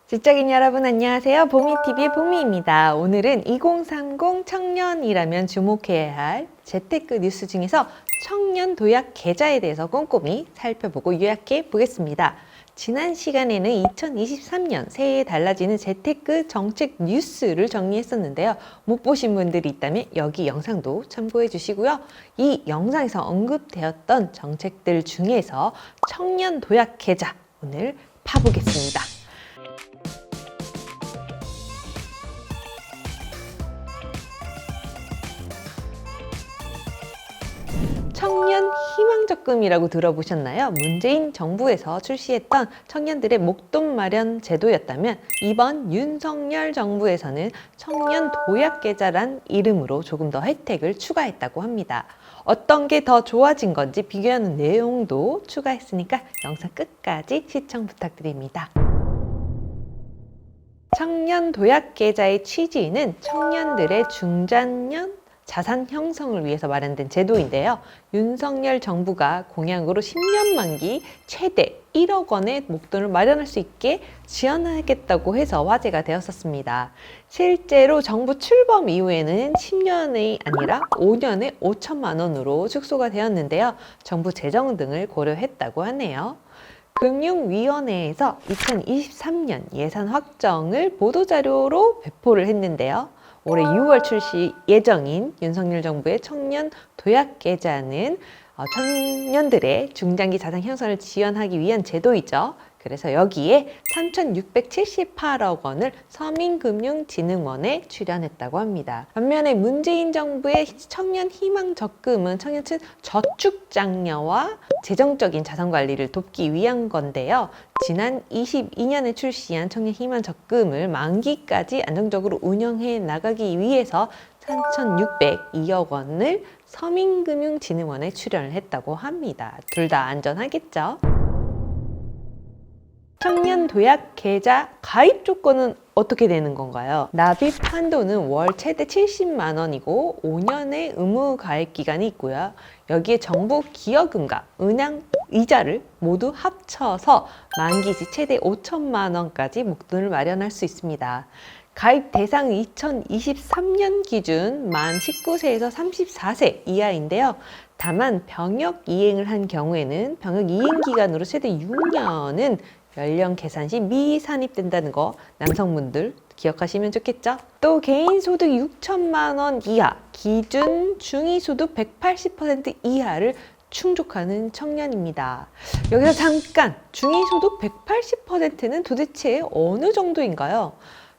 직장인 여러분 안녕하세요. 보미TV의 보미입니다. 오늘은 2030 청년이라면 주목해야 할 재테크 뉴스 중에서 청년 도약 계좌에 대해서 꼼꼼히 살펴보고 요약해 보겠습니다. 지난 시간에는 2023년 새해에 달라지는 재테크 정책 뉴스를 정리했었는데요. 못 보신 분들이 있다면 여기 영상도 참고해 주시고요. 이 영상에서 언급되었던 정책들 중에서 청년 도약 계좌 오늘 파보겠습니다. 청년 희망적금이라고 들어보셨나요? 문재인 정부에서 출시했던 청년들의 목돈 마련 제도였다면 이번 윤석열 정부에서는 청년 도약계좌란 이름으로 조금 더 혜택을 추가했다고 합니다. 어떤 게 더 좋아진 건지 비교하는 내용도 추가했으니까 영상 끝까지 시청 부탁드립니다. 청년 도약계좌의 취지는 청년들의 중장년 자산 형성을 위해서 마련된 제도인데요. 윤석열 정부가 공약으로 10년 만기 최대 1억 원의 목돈을 마련할 수 있게 지원하겠다고 해서 화제가 되었었습니다. 실제로 정부 출범 이후에는 10년이 아니라 5년에 5천만 원으로 축소가 되었는데요. 정부 재정 등을 고려했다고 하네요. 금융위원회에서 2023년 예산 확정을 보도자료로 배포를 했는데요. 올해 6월 출시 예정인 윤석열 정부의 청년 도약계좌는 청년들의 중장기 자산 형성을 지원하기 위한 제도이죠. 그래서 여기에 3,678억 원을 서민금융진흥원에 출연했다고 합니다. 반면에 문재인 정부의 청년 희망 적금은 청년층 저축 장려와 재정적인 자산 관리를 돕기 위한 건데요. 지난 22년에 출시한 청년 희망 적금을 만기까지 안정적으로 운영해 나가기 위해서 3,602억 원을 서민금융진흥원에 출연을 했다고 합니다. 둘 다 안전하겠죠? 청년 도약 계좌 가입 조건은 어떻게 되는 건가요? 납입 한도는 월 최대 70만 원이고 5년의 의무 가입 기간이 있고요. 여기에 정부 기여금과 은행 이자를 모두 합쳐서 만기 시 최대 5천만 원까지 목돈을 마련할 수 있습니다. 가입 대상 2023년 기준 만 19세에서 34세 이하인데요. 다만 병역 이행을 한 경우에는 병역 이행 기간으로 최대 6년은 연령 계산 시 미산입된다는 거 남성분들 기억하시면 좋겠죠? 또 개인소득 6천만 원 이하, 기준 중위소득 180% 이하를 충족하는 청년입니다. 여기서 잠깐 중위소득 180%는 도대체 어느 정도인가요?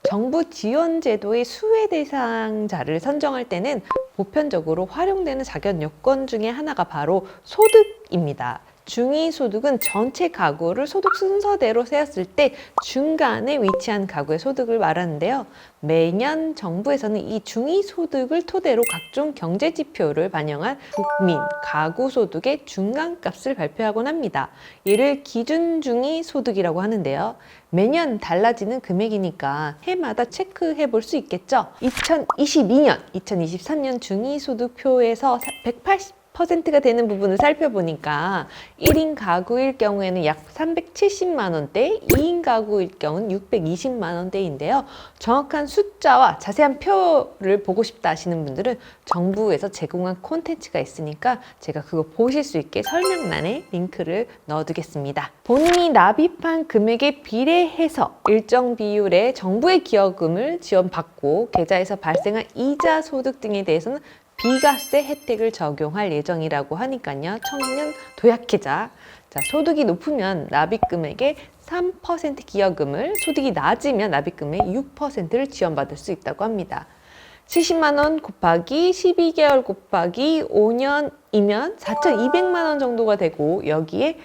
정부 지원 제도의 수혜 대상자를 선정할 때는 보편적으로 활용되는 자격 요건 중에 하나가 바로 소득입니다. 중위소득은 전체 가구를 소득 순서대로 세었을 때 중간에 위치한 가구의 소득을 말하는데요. 매년 정부에서는 이 중위소득을 토대로 각종 경제지표를 반영한 국민 가구소득의 중간값을 발표하곤 합니다. 이를 기준중위소득이라고 하는데요. 매년 달라지는 금액이니까 해마다 체크해 볼 수 있겠죠. 2022년, 2023년 중위소득표에서 180%가 되는 부분을 살펴보니까 1인 가구일 경우에는 약 370만 원대, 2인 가구일 경우는 620만 원대인데요. 정확한 숫자와 자세한 표를 보고 싶다 하시는 분들은 정부에서 제공한 콘텐츠가 있으니까 제가 그거 보실 수 있게 설명란에 링크를 넣어두겠습니다. 본인이 납입한 금액에 비례해서 일정 비율의 정부의 기여금을 지원받고 계좌에서 발생한 이자 소득 등에 대해서는 비과세 혜택을 적용할 예정이라고 하니까요. 청년 도약계좌. 자, 소득이 높으면 납입금액의 3% 기여금을, 소득이 낮으면 납입금의 6%를 지원받을 수 있다고 합니다. 70만 원 곱하기 12개월 곱하기 5년이면 4,200만 원 정도가 되고 여기에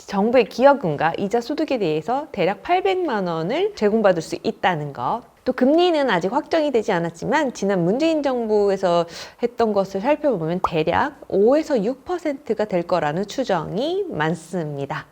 정부의 기여금과 이자 소득에 대해서 대략 800만 원을 제공받을 수 있다는 것. 또 금리는 아직 확정이 되지 않았지만 지난 문재인 정부에서 했던 것을 살펴보면 대략 5에서 6%가 될 거라는 추정이 많습니다.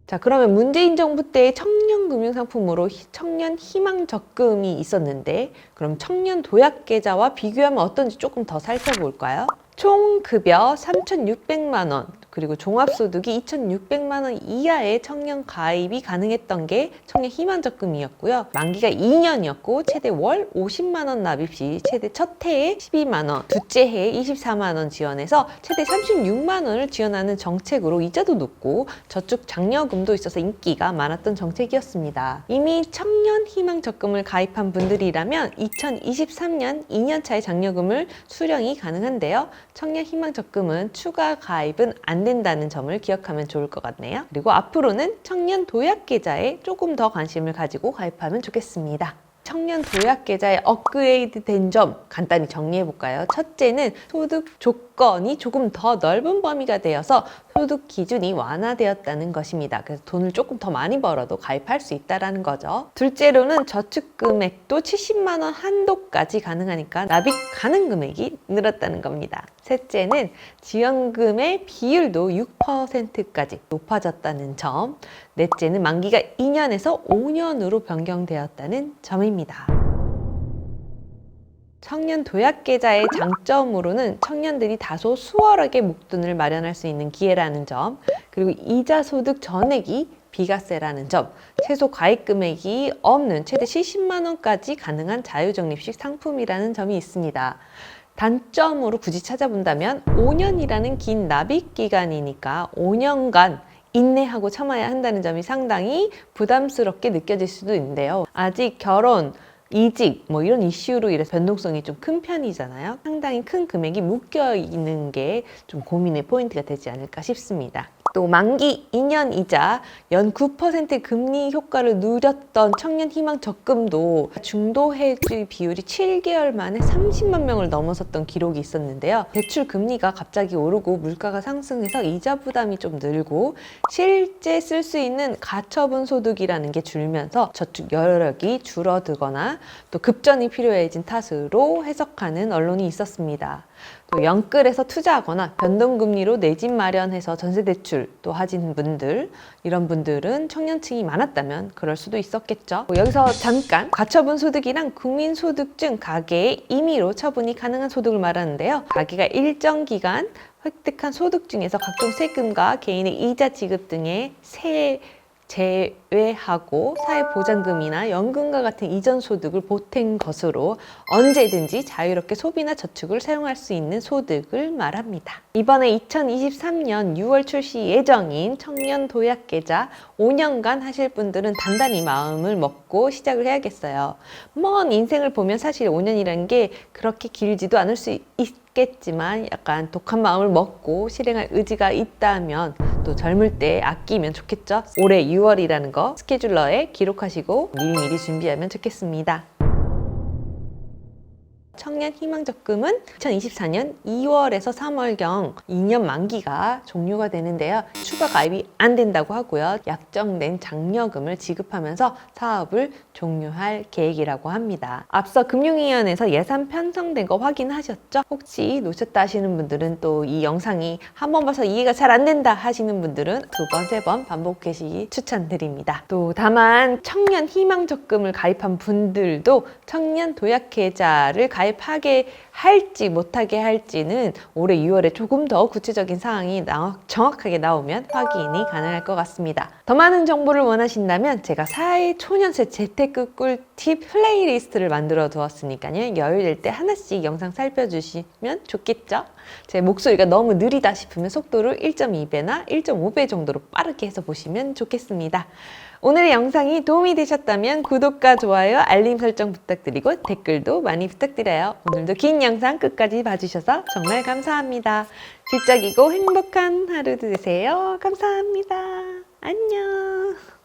자, 그러면 문재인 정부 때의 청년 금융상품으로 청년 희망 적금이 있었는데 그럼 청년 도약계좌와 비교하면 어떤지 조금 더 살펴볼까요? 총 급여 3,600만 원, 그리고 종합소득이 2,600만 원 이하의 청년 가입이 가능했던 게 청년 희망적금이었고요. 만기가 2년이었고 최대 월 50만 원 납입 시 최대 첫 해에 12만 원, 둘째 해에 24만 원 지원해서 최대 36만 원을 지원하는 정책으로 이자도 높고 저축 장려금도 있어서 인기가 많았던 정책이었습니다. 이미 청년 희망적금을 가입한 분들이라면 2023년 2년차의 장려금을 수령이 가능한데요. 청년 희망적금은 추가 가입은 안 된다는 점을 기억하면 좋을 것 같네요. 그리고 앞으로는 청년 도약계좌에 조금 더 관심을 가지고 가입하면 좋겠습니다. 청년 도약계좌에 업그레이드 된 점 간단히 정리해 볼까요? 첫째는 소득 조건이 조금 더 넓은 범위가 되어서 소득 기준이 완화되었다는 것입니다. 그래서 돈을 조금 더 많이 벌어도 가입할 수 있다는 거죠. 둘째로는 저축 금액도 70만 원 한도까지 가능하니까 납입 가능 금액이 늘었다는 겁니다. 셋째는 지원금의 비율도 6%까지 높아졌다는 점. 넷째는 만기가 2년에서 5년으로 변경되었다는 점입니다. 청년 도약계좌의 장점으로는 청년들이 다소 수월하게 목돈을 마련할 수 있는 기회라는 점, 그리고 이자 소득 전액이 비과세라는 점, 최소 가입 금액이 없는 최대 70만 원까지 가능한 자유적립식 상품이라는 점이 있습니다. 단점으로 굳이 찾아본다면 5년이라는 긴 납입 기간이니까 5년간 인내하고 참아야 한다는 점이 상당히 부담스럽게 느껴질 수도 있는데요. 아직 결혼, 이직 이런 이슈로 이래서 변동성이 좀 큰 편이잖아요. 상당히 큰 금액이 묶여 있는 게 좀 고민의 포인트가 되지 않을까 싶습니다. 또 만기 2년 이자 연 9% 금리 효과를 누렸던 청년 희망 적금도 중도 해지 비율이 7개월 만에 30만 명을 넘어섰던 기록이 있었는데요. 대출 금리가 갑자기 오르고 물가가 상승해서 이자 부담이 좀 늘고 실제 쓸 수 있는 가처분 소득이라는 게 줄면서 저축 여력이 줄어들거나 또 급전이 필요해진 탓으로 해석하는 언론이 있었습니다. 또 영끌에서 투자하거나 변동금리로 내 집 마련해서 전세대출 또 하신 분들, 이런 분들은 청년층이 많았다면 그럴 수도 있었겠죠. 여기서 잠깐 가처분 소득이랑 국민소득증 가계의 임의로 처분이 가능한 소득을 말하는데요. 가계가 일정 기간 획득한 소득 중에서 각종 세금과 개인의 이자 지급 등의 제외하고 사회보장금이나 연금과 같은 이전 소득을 보탠 것으로 언제든지 자유롭게 소비나 저축을 사용할 수 있는 소득을 말합니다. 이번에 2023년 6월 출시 예정인 청년 도약계좌 5년간 하실 분들은 단단히 마음을 먹고 시작을 해야겠어요. 먼 인생을 보면 사실 5년이라는 게 그렇게 길지도 않을 수 있겠지만 약간 독한 마음을 먹고 실행할 의지가 있다면 또 젊을 때 아끼면 좋겠죠. 올해 6월이라는 거 스케줄러에 기록하시고 미리미리 준비하면 좋겠습니다. 청년 희망적금은 2024년 2월에서 3월경 2년 만기가 종료가 되는데요. 추가 가입이 안 된다고 하고요. 약정된 장려금을 지급하면서 사업을 종료할 계획이라고 합니다. 앞서 금융위원회에서 예산 편성된 거 확인하셨죠? 혹시 놓쳤다 하시는 분들은 또 이 영상이 한 번 봐서 이해가 잘 안 된다 하시는 분들은 2번, 3번 반복하시기 추천드립니다. 또 다만 청년 희망적금을 가입한 분들도 청년 도약계좌를 가입하게 할지 못하게 할지는 올해 6월에 조금 더 구체적인 사항이 정확하게 나오면 확인이 가능할 것 같습니다. 더 많은 정보를 원하신다면 제가 사회초년세 재테크 꿀팁 플레이리스트를 만들어 두었으니까요. 여유될 때 하나씩 영상 살펴주시면 좋겠죠? 제 목소리가 너무 느리다 싶으면 속도를 1.2배나 1.5배 정도로 빠르게 해서 보시면 좋겠습니다. 오늘의 영상이 도움이 되셨다면 구독과 좋아요, 알림 설정 부탁드리고 댓글도 많이 부탁드려요. 오늘도 긴 영상 끝까지 봐주셔서 정말 감사합니다. 지적이고 행복한 하루 되세요. 감사합니다. 안녕.